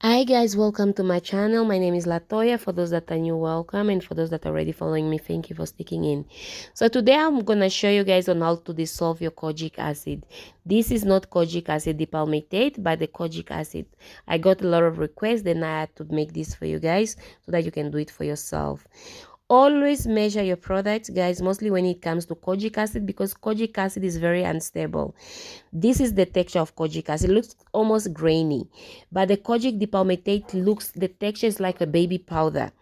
Hi guys, welcome to my channel. My name is Latoya. For those that are new, welcome, and for those that are already following me, thank you for sticking in. So today I'm gonna show you guys on how to dissolve your kojic acid. This is not kojic acid dipalmitate, but the kojic acid. I got a lot of requests, then I had to make this for you guys so that you can do it for yourself. Always measure your products, guys, mostly when it comes to kojic acid, because kojic acid is very unstable. This is the texture of kojic acid. It looks almost grainy, but the kojic dipalmitate looks, the texture is like a baby powder.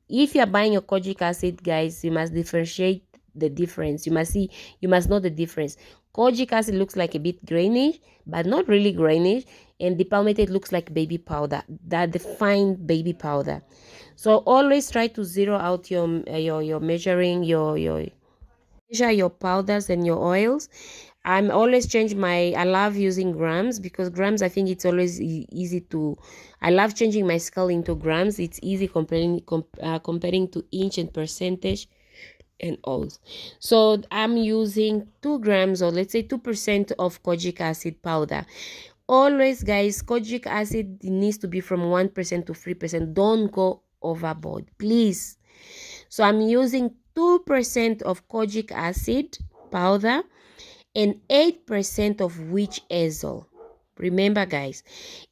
If you're buying your kojic acid, guys, you must differentiate the difference. You must know the difference. Kojic acid looks like a bit grainish, but not really grainish, and dipalmitate looks like baby powder, that the fine baby powder. So always try to zero out your measuring your measure your powders and your oils. I'm always change my, I love using grams, because grams, I think it's always easy to, I love changing my scale into grams. It's easy comparing to inch and percentage and oils. So I'm using 2 grams, or let's say 2% of kojic acid powder. Always, guys, kojic acid needs to be from 1% to 3%. Don't go overboard, please. So I'm using 2% of kojic acid powder and 8% of witch hazel. Remember, guys,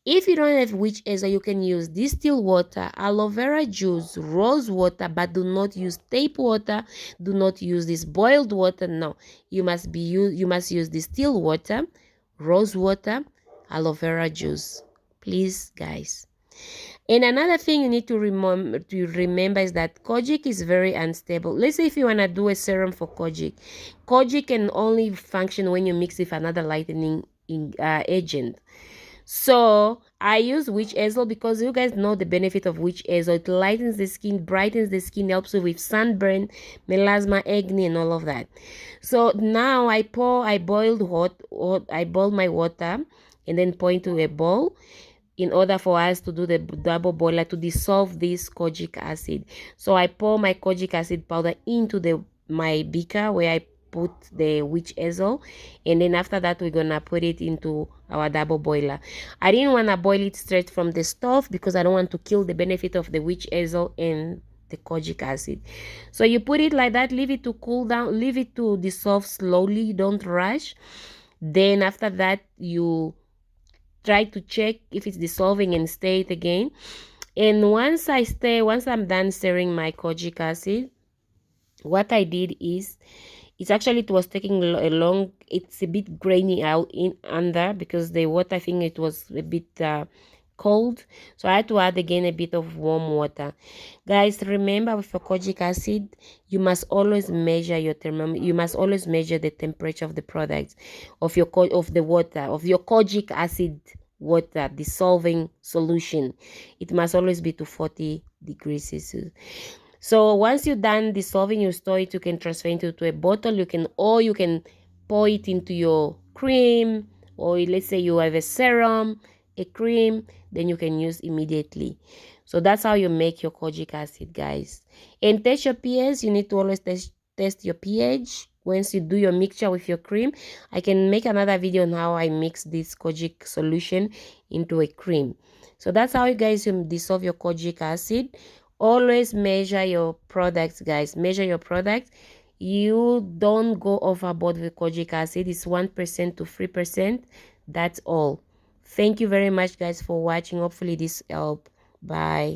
if you don't have witch hazel, you can use distilled water, aloe vera juice, rose water, but do not use tap water. Do not use this boiled water. No, you must use distilled water, rose water, aloe vera juice. Please, guys. And another thing you need to remember is that kojic is very unstable. Let's say if you want to do a serum for kojic, kojic can only function when you mix with another lightening agent. So I use witch hazel because you guys know the benefit of witch hazel. It lightens the skin, brightens the skin, helps you with sunburn, melasma, acne, and all of that. So now I boiled my water and then pour into a bowl in order for us to do the double boiler to dissolve this kojic acid. So I pour my kojic acid powder into my beaker where I put the witch hazel, and then after that we're gonna put it into our double boiler. I didn't want to boil it straight from the stove because I don't want to kill the benefit of the witch hazel and the kojic acid. So you put it like that, leave it to cool down, leave it to dissolve slowly, don't rush. Then after that you try to check if it's dissolving and stir it again. And once I'm done stirring my kojic acid, what I did is, it was taking a long, it's a bit grainy out in under because the water, I think it was a bit cold, so I had to add again a bit of warm water. Guys, remember, with your kojic acid, you must always measure your thermometer. You must always measure the temperature of the product, of your water, of your kojic acid water dissolving solution. It must always be to 40 degrees Celsius. So once you're done dissolving, you store it, you can transfer it into a bottle. You can pour it into your cream, or let's say you have a serum, a cream, then you can use immediately. So that's how you make your kojic acid, guys. And test your pH. You need to always test your pH once you do your mixture with your cream. I can make another video on how I mix this kojic solution into a cream. So that's how you guys dissolve your kojic acid. Always measure your products, guys. Measure your products. You don't go overboard with kojic acid. It's 1% to 3%. That's all. Thank you very much, guys, for watching. Hopefully this helped. Bye.